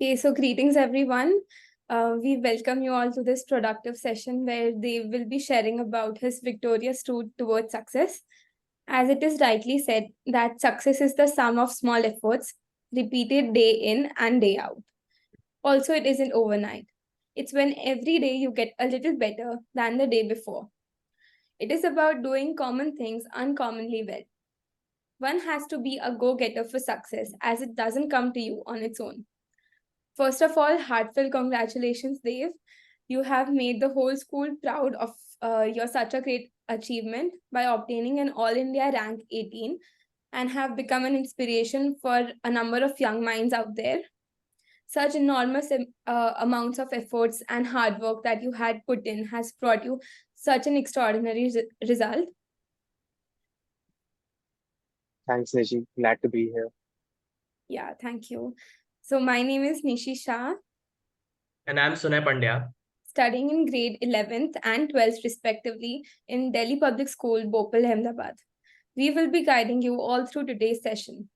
Okay, so greetings everyone. We welcome you all to this productive session where Dave will be sharing about his victorious route towards success. As it is rightly said, that success is the sum of small efforts repeated day in and day out. Also, it isn't overnight. It's when every day you get a little better than the day before. It is about doing common things uncommonly well. One has to be a go getter for success as it doesn't come to you on its own. First of all, heartfelt congratulations, Dave. You have made the whole school proud of your such a great achievement by obtaining an All India rank 18 and have become an inspiration for a number of young minds out there. Such enormous amounts of efforts and hard work that you had put in has brought you such an extraordinary result. Thanks, Nishi. Glad to be here. Yeah, thank you. So, my name is Nishi Shah, And I'm Sunay Pandya. studying in grade 11th and 12th respectively in Delhi Public School, Bhopal, Ahmedabad. We will be guiding you all through today's session.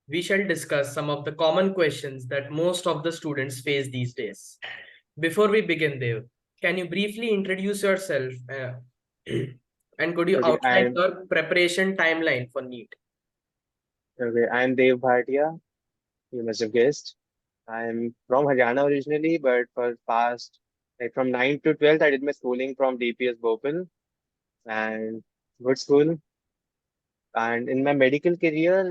We shall discuss some of the common questions that most of the students face these days. Before we begin, Dev, can you briefly introduce yourself and could you Okay, outline your preparation timeline for NEET? I'm Dev Bhatia. You must have guessed. I'm from Haryana originally, but for past from 9th to 12th, I did my schooling from DPS Bhopal and good school. And in my medical career,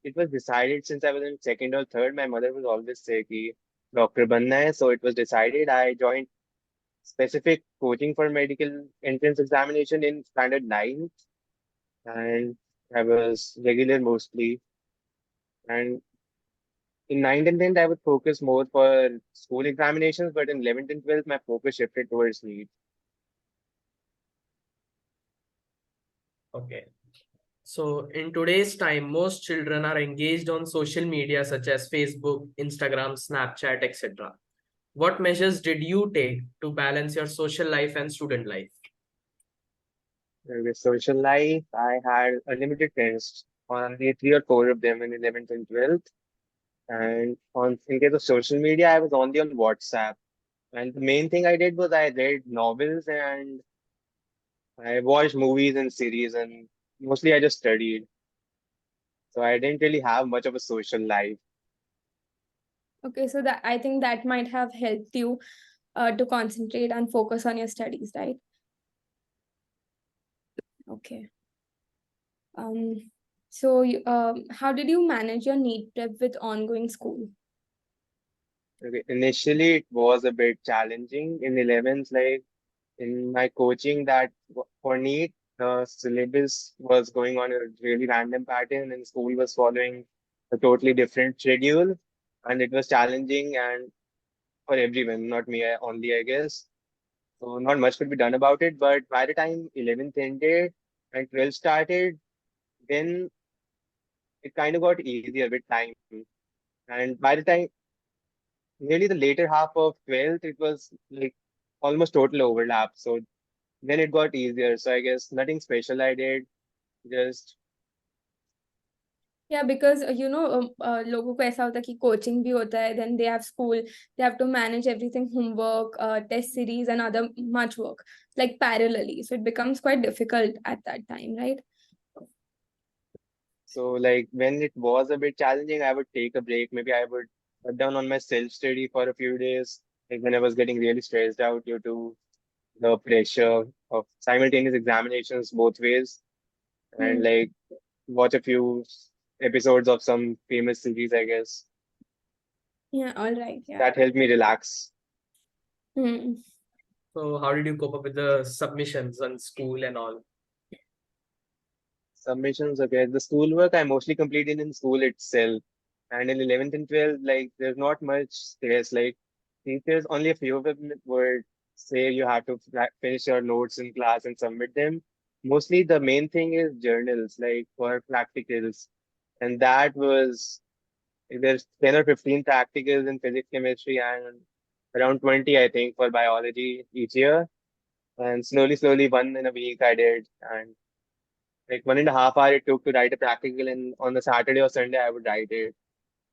it was decided since I was in second or third. My mother was always say कि doctor बनना है, so it was decided. I joined specific coaching for medical entrance examination in standard 9, and I was regular mostly. And in 9th and 10th, I would focus more for school examinations, but in 11th and 12th, my focus shifted towards NEET. Okay. So in today's time, most children are engaged on social media such as Facebook, Instagram, Snapchat, etc. What measures did you take to balance your social life and student life? With social life, I had unlimited friends, only three or four of them in 11th and 12th. And in case of social media, I was only on WhatsApp. And the main thing I did was I read novels and I watched movies and series, and mostly I just studied. So I didn't really have much of a social life. Okay, so that I think that might have helped you to concentrate and focus on your studies, right? Okay. So how did you manage your NEET prep with ongoing school? Okay. Initially, it was a bit challenging in 11th, like in my coaching that for NEET, the syllabus was going on a really random pattern and school was following a totally different schedule. And it was challenging and for everyone, not me only, I guess. So not much could be done about it. But by the time 11th ended and 12th started, then it kind of got easier with time. And by the time nearly the later half of 12th, it was like almost total overlap. So then it got easier. So I guess nothing special I did. Just Yeah, because लोगों को ऐसा होता है कि coaching भी होता है, then they have school, they have to manage everything, homework, test series and other much work like parallelly. So it becomes quite difficult at that time, right? so like when it was a bit challenging, I would take a break. Maybe I would cut down on my self-study for a few days. Like when I was getting really stressed out due to the pressure of simultaneous examinations both ways, and Hmm. like watch a few episodes of some famous series, I guess. Yeah, all right. Yeah. That helped me relax. Hmm. So how did you cope up with the submissions on school and all? Submissions, okay. The schoolwork I mostly completed in school itself. And in 11th and 12th, like, there's not much stress. Like, teachers, only a few of them would say you have to finish your notes in class and submit them. Mostly the main thing is journals, like, for practicals. And that was, there's 10 or 15 practicals in physics, chemistry, and around 20, I think, for biology each year. And slowly, one in a week I did. And like 1.5 hour it took to write a practical, and on a Saturday or Sunday I would write it.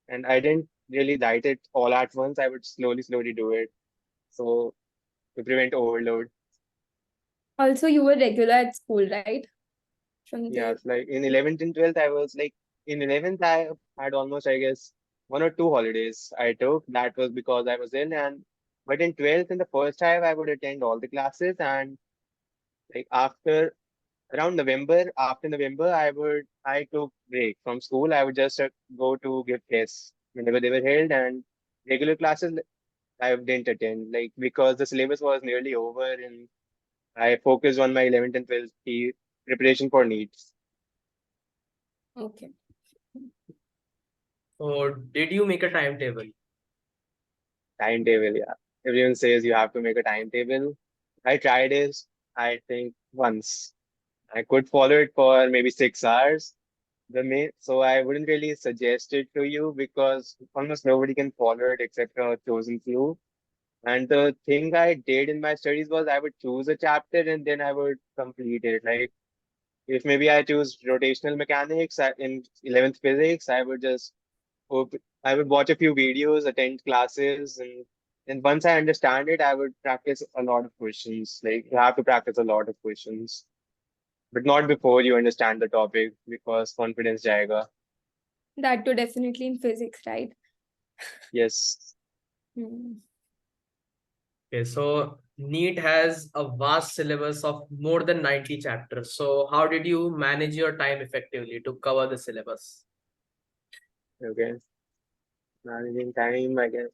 And I didn't really write it all at once. I would slowly do it. So to prevent overload. Also, you were regular at school, right? From Yeah, the it's like in 11th and 12th, I was like, in 11th, I had almost, I guess, 1 or 2 holidays I took. That was because I was ill. But in 12th, in the first half, I would attend all the classes. And like around November, after November, I took break from school. I would just go to give tests whenever they were held. And regular classes, I didn't attend, like, because the syllabus was nearly over and I focused on my 11th and 12th preparation for NEETs. okay. So did you make a timetable? Timetable, yeah. Everyone says you have to make a timetable. I tried it, I think, once. I could follow it for maybe 6 hours. So I wouldn't really suggest it to you because almost nobody can follow it except a chosen few. And the thing I did in my studies was I would choose a chapter and then I would complete it. Like if maybe I choose rotational mechanics in 11th physics, op- I would watch a few videos, attend classes, and once I understand it, I would practice a lot of questions. Like you have to practice a lot of questions, but not before you understand the topic because confidence jayega. That too definitely in physics, right? Yes. Hmm. Okay, so NEET has a vast syllabus of more than 90 chapters. So how did you manage your time effectively to cover the syllabus? Okay. Managing time, I guess.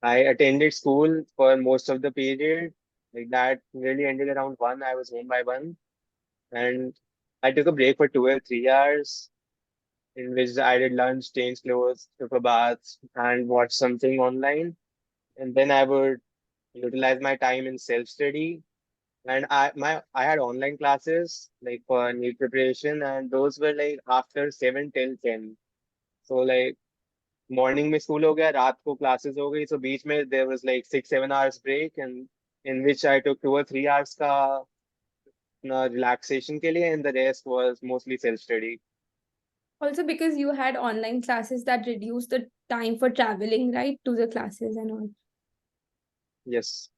I attended school for most of the period. Like that really ended around 1. I was home by 1. And I took a break for 2 or 3 hours in which I did lunch, changed clothes, took a bath, and watched something online. And then I would utilize my time in self-study. And I had online classes like for NEET preparation, and those were like after 7 till 10. So like morning में school हो गया, रात को classes हो गई. So बीच में there was like 6-7 hours break, and in which I took 2 or 3 hours का relaxation के लिए, and the rest was mostly self-study. Also, because you had online classes that reduced the time for traveling, right, to the classes and all. Yes.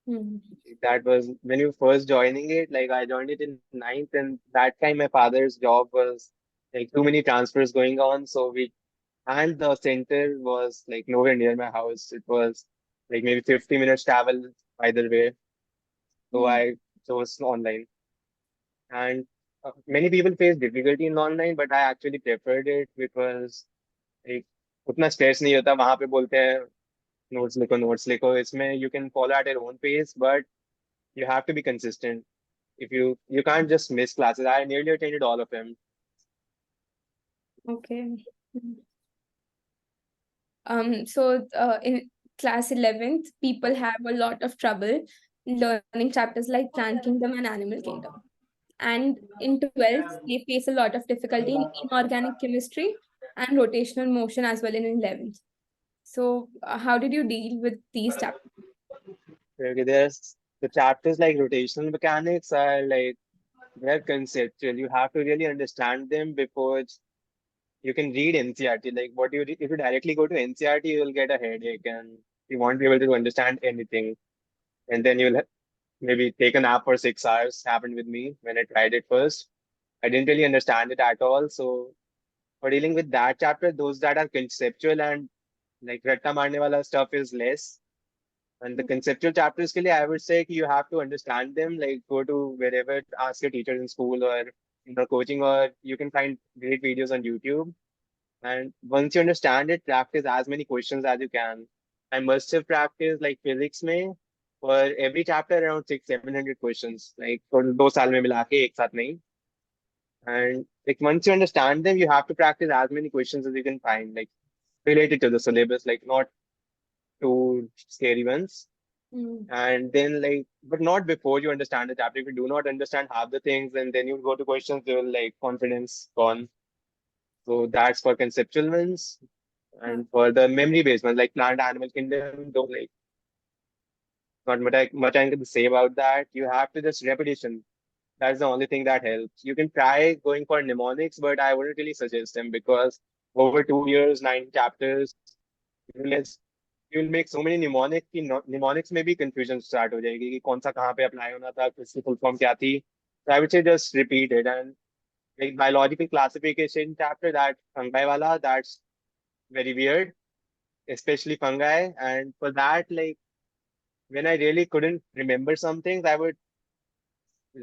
Hmm. That was when you first joining it. Like I joined it in ninth, and that time my father's job was like too many transfers going on. And the center was like nowhere near my house. It was like maybe 50 minutes travel either way. So Hmm. I chose online. And many people face difficulty in online, but I actually preferred it because like उतना stress नहीं होता. वहां पे बोलते हैं notes लिखो. इसमें you can follow at your own pace, but you have to be consistent. If you can't just miss classes. I nearly attended all of them. Okay. Hmm. So in class 11th, people have a lot of trouble learning chapters like Plant Kingdom and Animal Kingdom. And in 12th, they face a lot of difficulty in inorganic chemistry and rotational motion as well in 11th. So, how did you deal with these chapters? Okay, there's the chapters like rotational mechanics are like they're conceptual. You have to really understand them before you can read NCRT. Like if you directly go to NCRT, you'll get a headache and you won't be able to understand anything. And then you'll maybe take a nap for 6 hours. Happened with me when I tried it first. I didn't really understand it at all. So for dealing with that chapter, those that are conceptual and like ratta marne wala stuff is less. And the conceptual chapters के लिए, I would say you have to understand them. Like go to wherever, ask your teachers in school or in the coaching, or you can find great videos on YouTube. And once you understand it, practice as many questions as you can. I must have practiced like physics में for every chapter around 600-700 questions. Like for 2 साल में मिला के एक साथ नहीं. And like once you understand them, you have to practice as many questions as you can find, like related to the syllabus, like not too scary ones. Mm. And then like, but not before you understand the chapter. If you do not understand half the things, and then you go to questions, you'll like confidence gone. So that's for conceptual ones. Uh, And for the memory based ones, like plant animal kingdom, don't like not much I can say about that. You have to just repetition. That's the only thing that helps. You can try going for mnemonics, but I wouldn't really suggest them because over 2 years, 9 chapters, you will miss, you will make so many mnemonics कि mnemonics में भी confusion start हो जाएगी कि कौन सा कहाँ पे apply होना था, किसकी full form क्या थी. So I would say just repeat it. And like biological classification chapter, that fungi wala, that's very weird, especially fungi. And for that, like when I really couldn't remember some things, I would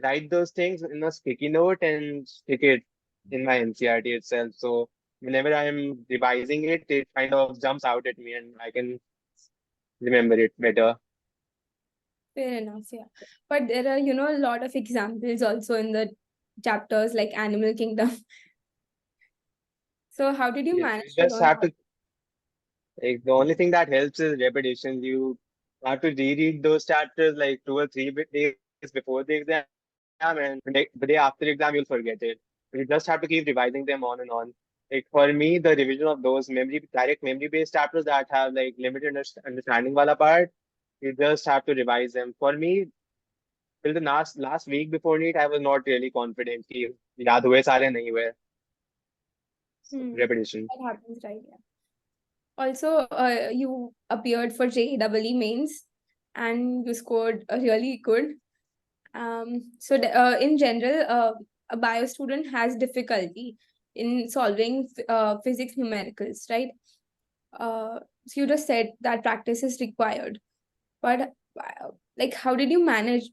write those things in a sticky note and stick it in my NCRT itself. So whenever I'm revising it, it kind of jumps out at me and I can remember it better. Fair enough, yeah. But there are, a lot of examples also in the chapters like Animal Kingdom. So how did you Yes, manage you to just learn have all? to, like, the only thing that helps is repetition. You have to reread those chapters like 2 or 3 days before the exam, and the day after exam, you'll forget it. You just have to keep revising them on and on. Like for me, the revision of those direct memory-based chapters that have like limited understanding wala part, you just have to revise them. For me, till the last week before NEET, I was not really confident कि याद हुए सारे नहीं हुए. Repetition. That happens, right? Yeah. Also, you appeared for JEE mains and you scored really good. In general, a bio student has difficulty in solving physics numericals, right? So you just said that practice is required, but like, how did you manage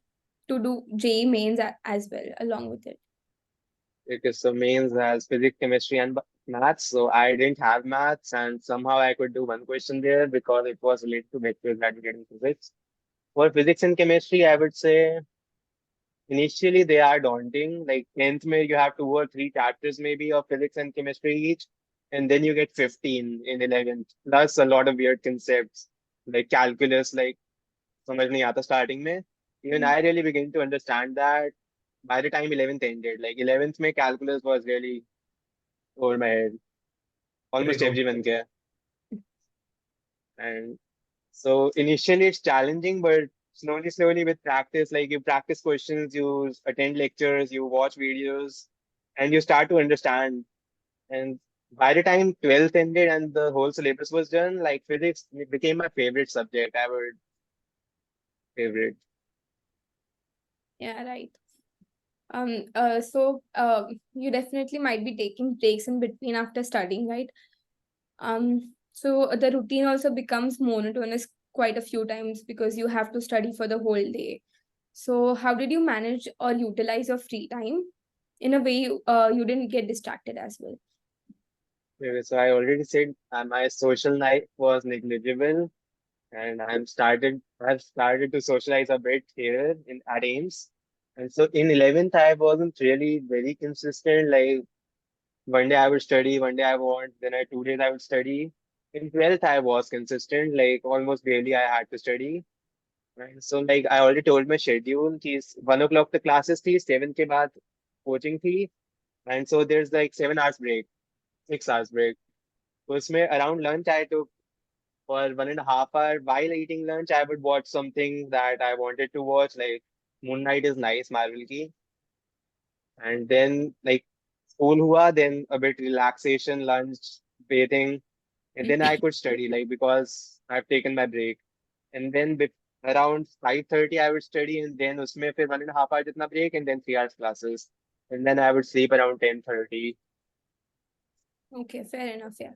to do JEE mains as well along with it? Because so mains has physics, chemistry, and maths. So I didn't have maths, and somehow I could do one question there because it was related to vectors that we get in physics. For physics and chemistry, I would say initially they are daunting. Like 10th, may you have 2 or 3 chapters maybe of physics and chemistry each, and then you get 15 in 11th. Plus a lot of weird concepts like calculus, like समझ नहीं आता starting में. Even I really began to understand that by the time 11th ended. Like 11th में calculus was really over my head. Almost True. everyone can. And so initially it's challenging, but slowly with practice, like you practice questions, you attend lectures, you watch videos, and you start to understand. And by the time 12th ended and the whole syllabus was done, like physics became my favorite subject. I would favorite. Yeah, right. You definitely might be taking breaks in between after studying, right? So the routine also becomes monotonous quite a few times because you have to study for the whole day. So how did you manage or utilize your free time in a way you didn't get distracted as well? Okay, so I already said my social life was negligible, and I've started to socialize a bit here in at Ames. And so in 11th, I wasn't really very consistent. Like one day I would study, one day I won't, then 2 days I would study. In 12th, I was consistent, like almost daily I had to study. Right? So like I already told my schedule, is 1 o'clock the classes थी, 7 के बाद coaching थी, and so there's like 7 hours break, 6 hours break. So उसमें around lunch I took for 1.5 hour. While eating lunch, I would watch something that I wanted to watch, like Moon Knight is nice, Marvel ki. And then like school hua, then a bit relaxation, lunch, bathing, and then I could study, like because I've taken my break. And then around 5:30 I would study, and then usme fir 1.5 hour jitna break, and then 3 hours classes. And then I would sleep around 10:30. Okay, fair enough. Yeah.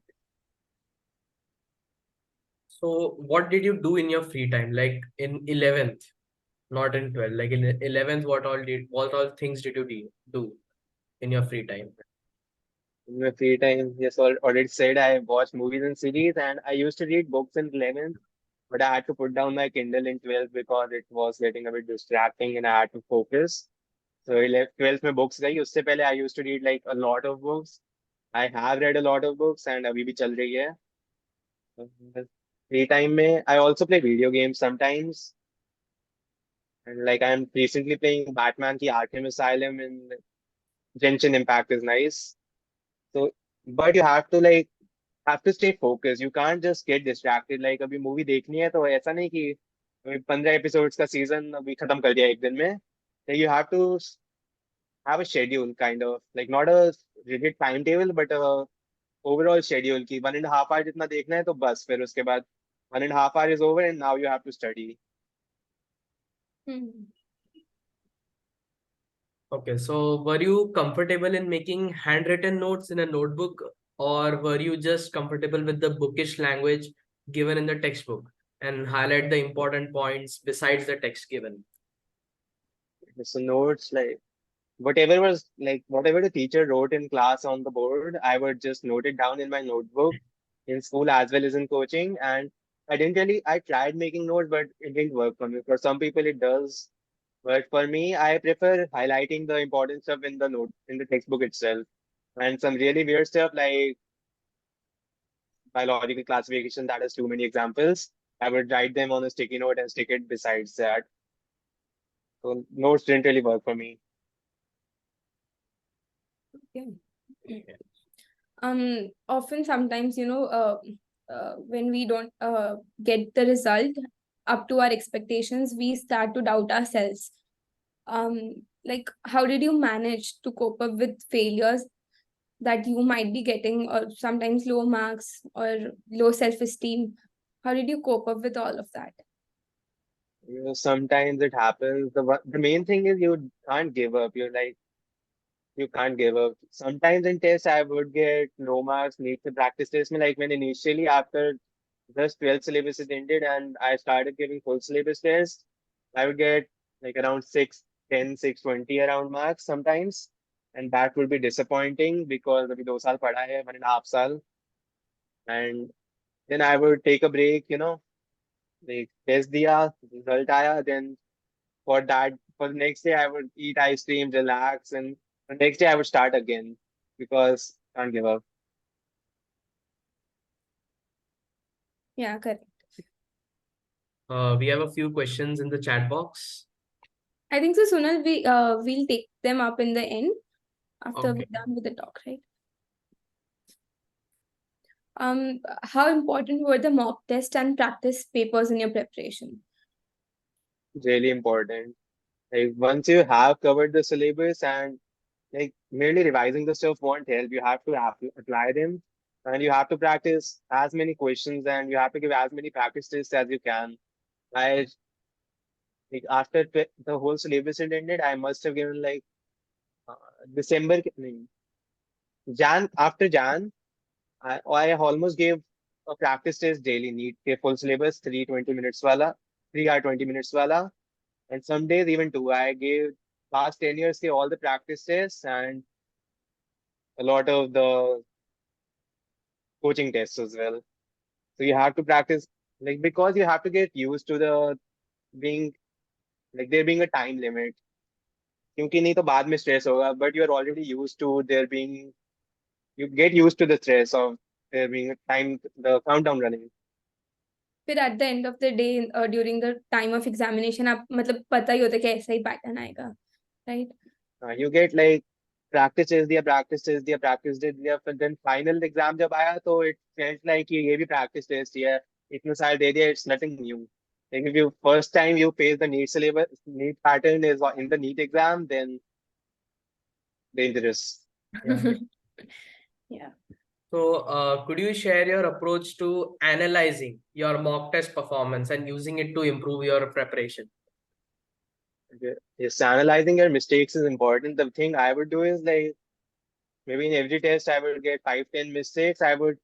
So what did you do in your free time? Like in 11th, not in 12th. Like in 11th, what all things did you do in your free time? In my free time, yes, already said I watch movies and series, and I used to read books in 11th, but I had to put down my Kindle in 12th because it was getting a bit distracting and I had to focus. So 12th में books गई. उससे पहले I used to read like a lot of books. I have read a lot of books and अभी भी चल रही है. Free time में I also play video games sometimes. And like I'm recently playing Batman की Arkham Asylum, and Genshin Impact is nice. So, but you have to stay focused. You can't just get distracted. Like अभी movie देखनी है तो ऐसा नहीं कि अभी 15 episodes का season अभी खत्म कर दिया एक दिन में. Like you have to have a schedule, kind of like not a rigid timetable, but a overall schedule ki 1.5 hour जितना देखना है तो बस फिर उसके बाद 1.5 hour is over and now you have to study. Hmm. Okay, so were you comfortable in making handwritten notes in a notebook, or were you just comfortable with the bookish language given in the textbook and highlight the important points besides the text given? So notes like whatever was like whatever the teacher wrote in class on the board, I would just note it down in my notebook in school as well as in coaching. And I tried making notes, but it didn't work for me. For some people it does. But for me, I prefer highlighting the important stuff in the note in the textbook itself. And some really weird stuff like biological classification that has too many examples, I would write them on a sticky note and stick it besides that. So notes didn't really work for me. Okay. Often sometimes, when we don't get the result up to our expectations, we start to doubt ourselves. Like, how did you manage to cope up with failures that you might be getting, or sometimes low marks or low self-esteem? How did you cope up with all of that? You know, sometimes it happens. The main thing is you can't give up. You can't give up. Sometimes in tests I would get no marks, need to practice test. Like when initially after just 12 syllabus is ended and I started giving full syllabus tests, I would get like around 610, 620 around marks sometimes. And that would be disappointing because अभी 2 साल पढ़ा है, 1.5 साल. And then I would take a break, like test दिया, result आया, then for the next day I would eat ice cream, relax, and the next day I would start again because can't give up. Yeah, correct. We have a few questions in the chat box. I think so, Sunal, we'll take them up in the end after Okay. we're done with the talk, right? How important were the mock test and practice papers in your preparation? Really important. Like once you have covered the syllabus and like merely revising the stuff won't help. You have to apply them and you have to practice as many questions and you have to give as many practice tests as you can. I like after the whole syllabus had ended, I must have given like uh, December, Jan after Jan. I almost gave a practice test daily, NEET के full syllabus, 3 20 minutes wala, 3 hour 20 minutes wala, and some days even two. I gave last 10 years के all the practice tests and a lot of the coaching tests as well. So you have to practice like because you have to get used to the being like there being a time limit. क्योंकि नहीं तो बाद में stress होगा, but you are already used to there being you get used to the stress of there being a time the countdown running. फिर at the end of the day, during the time of examination, आप मतलब पता ही होता है कि ऐसा ही pattern आएगा, right? You get like practice test दिया फिर then final exam जब आया तो it felt like कि ये भी practice test ही है इतने साल दे दिया it's nothing new. Like if you first time you face the NEET syllabus, NEET pattern is in the NEET exam, then dangerous. Yeah. Yeah. So, could you share your approach to analyzing your mock test performance and using it to improve your preparation? Okay. Yes, analyzing your mistakes is important. The thing I would do is like maybe in every test I would get 5 10 mistakes. I would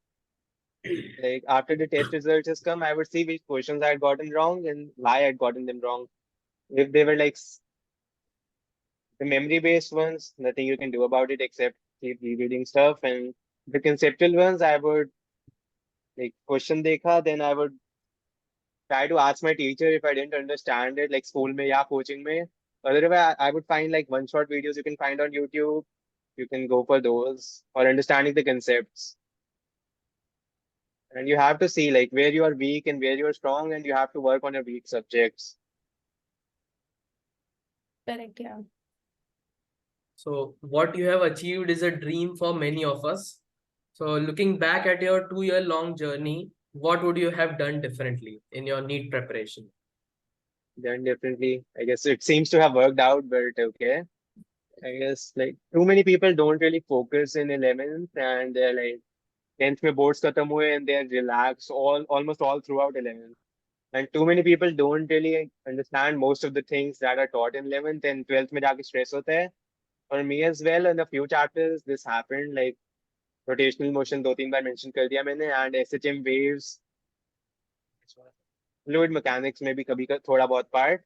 like after the test results has come, I would see which questions I had gotten wrong and why I had gotten them wrong. If they were like the memory based ones, nothing you can do about it except keep rereading stuff. And the conceptual ones, I would like question dekha, then I would try to ask my teacher if I didn't understand it, like school mein ya coaching mein. Otherwise, I would find like one shot videos you can find on YouTube. You can go for those for understanding the concepts. And you have to see like where you are weak and where you are strong, and you have to work on your weak subjects. Correct, yeah. So, what you have achieved is a dream for many of us. So, looking back at your 2 year long journey, what would you have done differently in your NEET preparation? Then definitely, I guess it seems to have worked out, but okay. I guess like too many people don't really focus in 11th, and they're like 10th में boards खत्म हुए and they're relaxed almost all throughout 11th. And too many people don't really understand most of the things that are taught in 11th, and 12th में जाके stress होता है. For me as well, in a few chapters this happened, like rotational motion दो तीन बार mention कर दिया मैंने, and SHM waves, fluid mechanics में भी कभी थोड़ा बहुत part,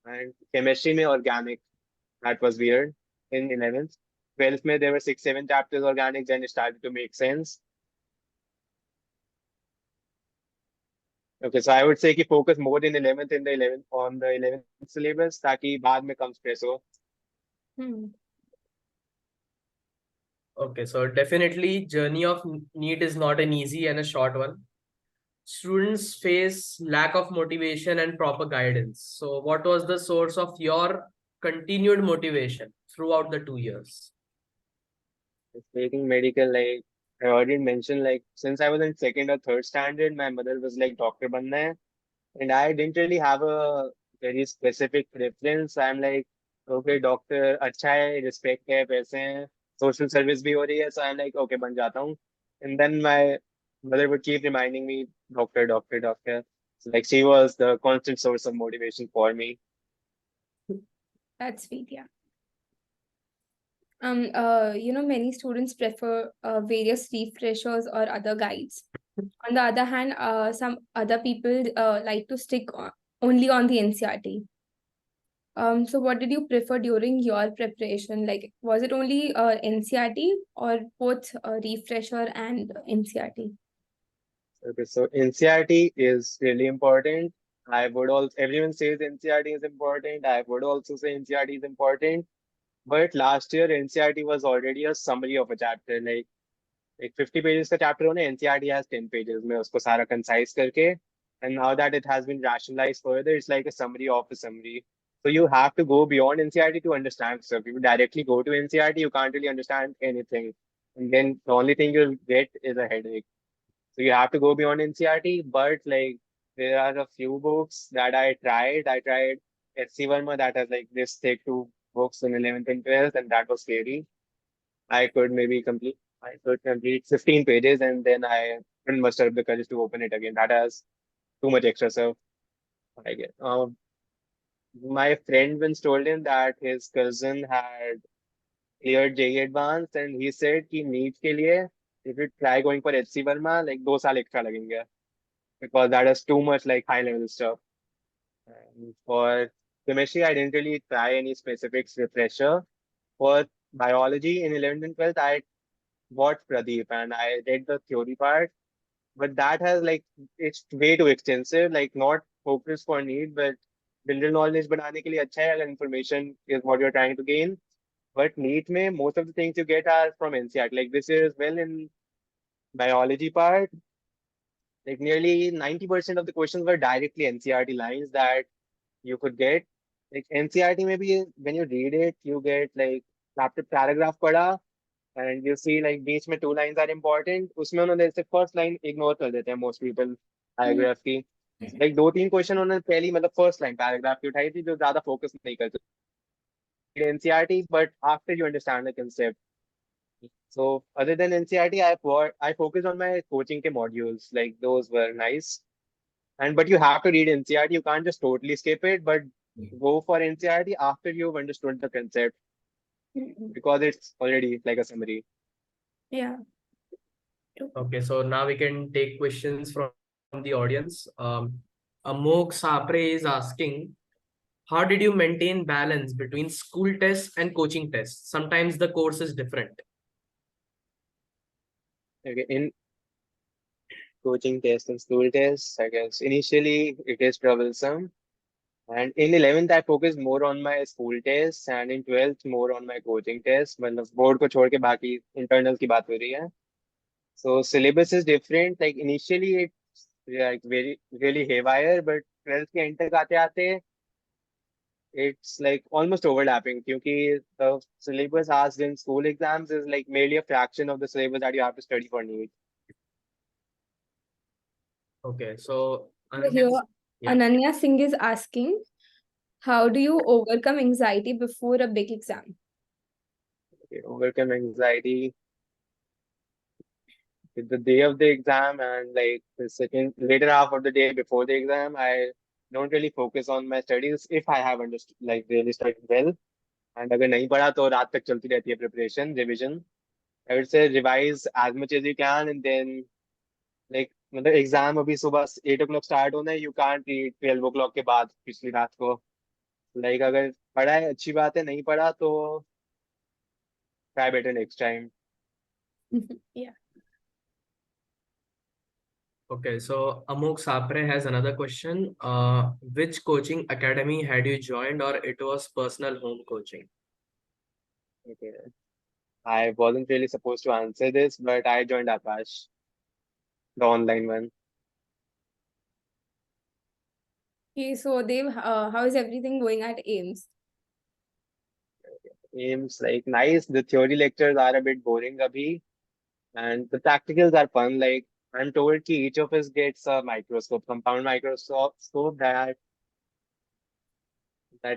and chemistry में organic. That was weird in 11th. 12th में there were 6 7 chapters organic, then it started to make sense. Okay, so I would say कि focus more in 11th in the 11th on the 11th syllabus ताकि बाद में कम stress हो. Okay, so definitely journey of NEET is not an easy and a short one. Students face lack of motivation and proper guidance. So what was the source of your continued motivation throughout the 2 years? Taking medical, like I already mentioned, like since I was in second or third standard, my mother was like doctor बनना है, and I didn't really have a very specific preference. I'm like, okay, doctor अच्छा है, respect है, पैसे हैं, social service भी हो रही है, so I'm like, okay, बन जाता हूँ. And then my mother would keep reminding me, doctor, doctor, doctor. So like she was the constant source of motivation for me. That's sweet, yeah. Many students prefer various refreshers or other guides. On the other hand, some other people like to stick only on the NCRT. So what did you prefer during your preparation? Like, was it only NCRT or both refresher and NCRT? Okay, so NCRT is really important. I would also, everyone says NCRT is important. I would also say NCRT is important. But last year, NCRT was already a summary of a chapter. Like 50 pages का chapter हो ना, NCRT has 10 pages. मैं उसको सारा concise करके, and now that it has been rationalized further, it's like a summary of a summary. So you have to go beyond NCRT to understand stuff. If you directly go to NCRT, you can't really understand anything. And then the only thing you'll get is a headache. So you have to go beyond NCRT, but like there are a few books that I tried. I tried SC Verma that has like this thick two books in 11th and 12th, and that was scary. I could complete 15 pages, and then I couldn't muster up the courage to open it again. That has too much extra stuff, I guess. My friend once told him that his cousin had cleared JE Advanced, and he said कि NEET के लिए if you try going for HC Verma, like 2 साल extra लगेंगे, because that is too much like high level stuff. And for chemistry, I didn't really try any specifics refresher. For biology in 11th and 12th, I bought Pradeep and I did the theory part, but that has like it's way too extensive, like not focused for NEET, but general knowledge बनाने के लिए अच्छा है अगर information is what you're trying to gain. But NEET में most of the things you get are from NCRT. Like this is well in biology part, like nearly 90% of the questions were directly NCRT lines that you could get. Like NCRT maybe when you read it, you get like chapter paragraph पढ़ा and you see like बीच में 2 lines are important. उसमें उन्होंने जैसे first line ignore कर देते हैं most people paragraph की. Like 2 3 question उन्होंने पहली मतलब first line paragraph की उठाई थी जो ज़्यादा focus नहीं करते NCRT, but after you understand the concept. So other than NCRT, I focused on my coaching के modules. Like those were nice. And but you have to read NCRT. You can't just totally skip it, but go for NCRT after you've understood the concept because it's already like a summary. Yeah. Okay, so now we can take questions from the audience. Amok Sapre is asking, how did you maintain balance between school tests and coaching tests? Sometimes the course is different. Okay, in coaching tests and school tests, I guess initially it is troublesome. And in 11th, I focused more on my school tests, and in 12th, more on my coaching tests. मतलब board को छोड़ के बाकी internals की बात हो रही है. So syllabus is different. Like initially, it's like very really haywire, but 12th के end तक आते आते it's like almost overlapping. क्योंकि the syllabus asked in school exams is like merely a fraction of the syllabus that you have to study for NEET. Okay, so Here, yeah. Ananya Singh is asking, how do you overcome anxiety before a big exam? overcome anxiety with the day of the exam and like the second later half of the day before the exam. I don't really focus on my studies if I have understood like really studied well. And अगर नहीं पढ़ा तो रात तक चलती रहती है preparation revision. I would say revise as much as you can and then like मतलब एग्जाम अभी सुबह 8 o'clock स्टार्ट होना है. यू कांट रीड 12 o'clock के बाद पिछली रात को. लाइक अगर पढ़ा है अच्छी बात है, नहीं पढ़ा तो try better next time. Yeah. Okay, so Amok Sapre has another question. Which coaching academy had you joined, or it was personal home coaching? Okay. I wasn't really supposed to answer this, but I joined Akash, the online one. Okay, so Dev, how is everything going at AIMS? Aims like nice. The theory lectures are a bit boring abhi, and the practicals are fun. Like I'm told ki each of us gets a microscope, compound microscope, so that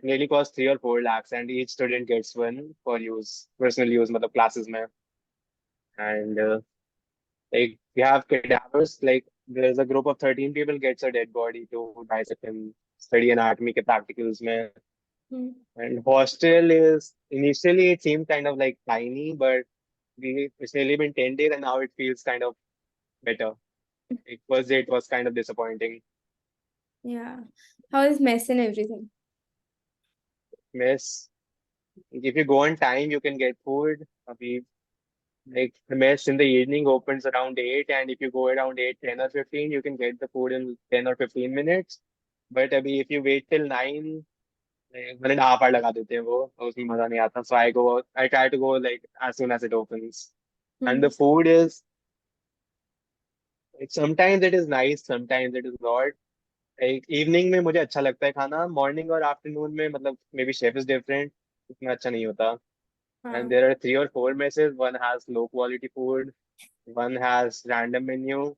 nearly costs 3 or 4 lakhs, and each student gets one for use, personal use, matlab classes mein. And like we have cadavers. Like there's a group of 13 people gets a dead body to dissect and study anatomy ke practicals mein. Hmm. And hostel is initially it seemed kind of like tiny, but it's nearly been 10 days and now it feels kind of better. It was kind of disappointing. Yeah. How is mess and everything? Mess. If you go on time, you can get food. Abhi, like the mess in the evening opens around 8, and if you go around 8, 10 or 15, you can get the food in 10 or 15 minutes. But abhi, if you wait till 9, like 1.5 hour लगा देते हैं वो, और उसमें मजा नहीं आता. So I try to go like as soon as it opens. And Hmm. the food is like sometimes it is nice, sometimes it is not. Like evening में मुझे अच्छा लगता है खाना, morning और afternoon में मतलब maybe chef is different, उतना अच्छा नहीं होता. And there are 3 or 4 messes. One has low quality food, one has random menu,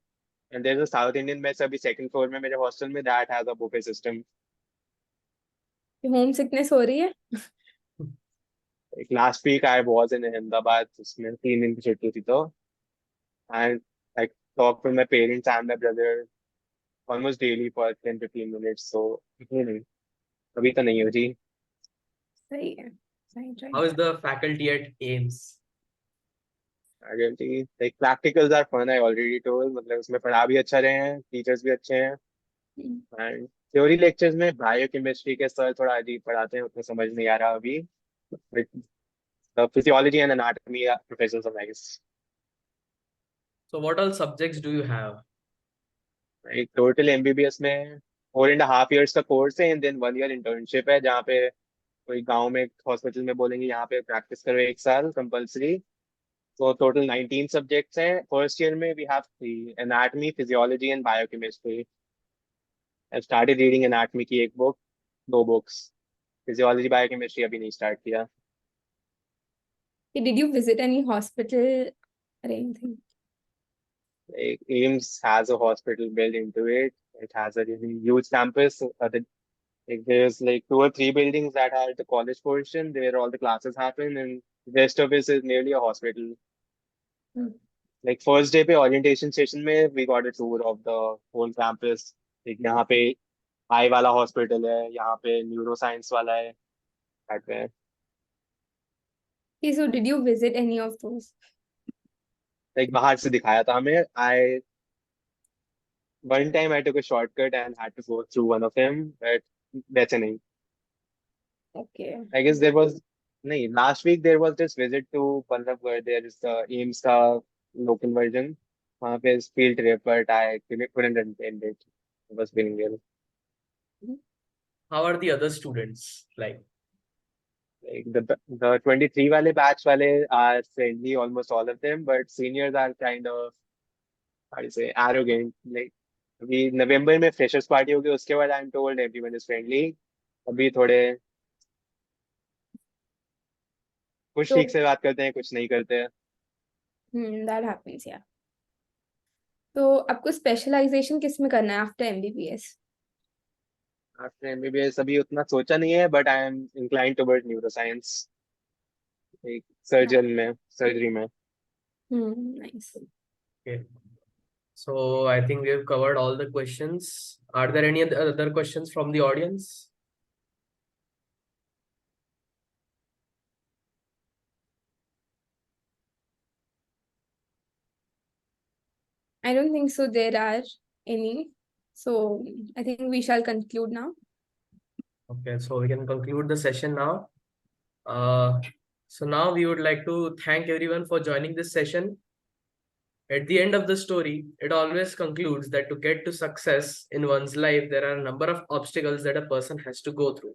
and there's a South Indian mess अभी second floor में मेरे hostel में that has a buffet system. Home sickness हो रही है? Like last week I was in Ahmedabad, उसमें 3 दिन की छुट्टी थी तो, and I talked with my parents and my brother almost daily for 10-15 minutes. So इतनी नहीं, अभी तो नहीं हो जी. सही है. Right, How right. is the faculty at AIMS? Faculty like practicals are fun. I already told. मतलब उसमें पढ़ा भी अच्छा रहे हैं, टीचर्स भी अच्छे हैं. Hmm. एंड थ्योरी लेक्चर्स में बायोकेमिस्ट्री के सर थोड़ा अजीब पढ़ाते हैं, उतना समझ नहीं आ रहा अभी. Physiology and anatomy professor are nice. So what all subjects do you have? एक टोटल एमबीबीएस में 4.5 years का कोर्स है, एंड देन 1 year इंटर्नशिप है जहाँ पे कोई गांव में हॉस्पिटल में बोलेंगे यहाँ पे प्रैक्टिस करो 1 साल कंपलसरी. तो टोटल 19 सब्जेक्ट्स हैं. फर्स्ट ईयर में we have 3: anatomy, physiology and biochemistry. I started reading anatomy की एक बुक, 2 books. फिजियोलॉजी बायोकेमिस्ट्री अभी नहीं स्टार्ट किया. Did you visit any hospital or anything? Like Ames has a hospital built into it. It has a really huge campus. Like there's like 2 or 3 buildings that are the college portion where all the classes happen, and the rest of it is nearly a hospital. Hmm. Like first day पे orientation session में we got a tour of the whole campus. like यहाँ पे आई वाला hospital है, यहाँ पे neuro science वाला है, that way. Okay, so did you visit any of those? Like बाहर से दिखाया था हमें. One time I took a shortcut and had to go through one of them, but that's a name. Okay. I guess there was nahi, last week there was this visit to Pallabgarh. There is the AIMS का local version. वहाँ पे is field trip, but I couldn't attend it. I was feeling ill. How are the other students like? Like the 23 वाले batch वाले are friendly, almost all of them, but seniors are kind of, how do you say, arrogant. Like अभी नवंबर में freshers party होगी, उसके बाद I'm told everyone is friendly. अभी थोड़े कुछ So, ठीक से बात करते हैं, कुछ नहीं करते हैं. that happens, yeah. तो आपको स्पेशलाइजेशन किस में करना है आफ्टर एमबीबीएस? आफ्टर एमबीबीएस अभी उतना सोचा नहीं है, but I am incline toward neuroscience. like surgery में. Nice. Okay. So I think we've covered all the questions. Are there any other questions from the audience? I don't think so there are any. So I think we shall conclude now. Okay, so we can conclude the session now. So now we would like to thank everyone for joining this session. At the end of the story, it always concludes that to get to success in one's life, there are a number of obstacles that a person has to go through.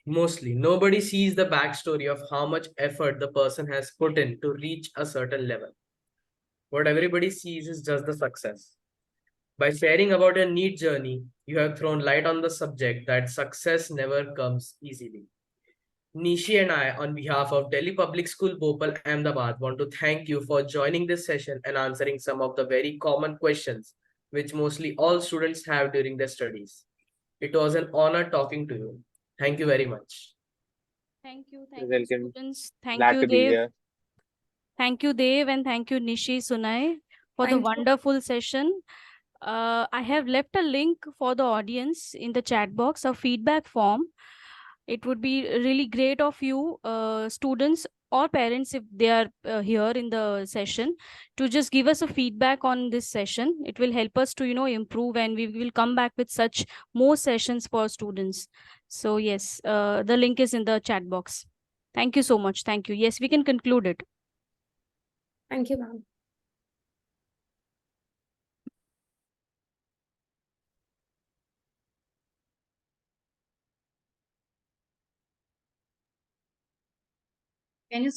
Mostly, nobody sees the backstory of how much effort the person has put in to reach a certain level. What everybody sees is just the success. By sharing about your NEET journey, you have thrown light on the subject that success never comes easily. Nishi and I, on behalf of Delhi Public School, Bhopal, Ahmedabad, want to thank you for joining this session and answering some of the very common questions which mostly all students have during their studies. It was an honor talking to you. Thank you very much. Thank you, Welcome. students. Thank Glad you, to be Dev. here. Thank you, Dev, and thank you, Nishi, Sunay, for the Thank you. wonderful session. I have left a link for the audience in the chat box, a feedback form. It would be really great of you, students or parents, if they are here in the session, to just give us a feedback on this session. It will help us to, improve, and we will come back with such more sessions for students. So yes, the link is in the chat box. Thank you so much. Thank you. Yes, we can conclude it. Thank you, ma'am. Can you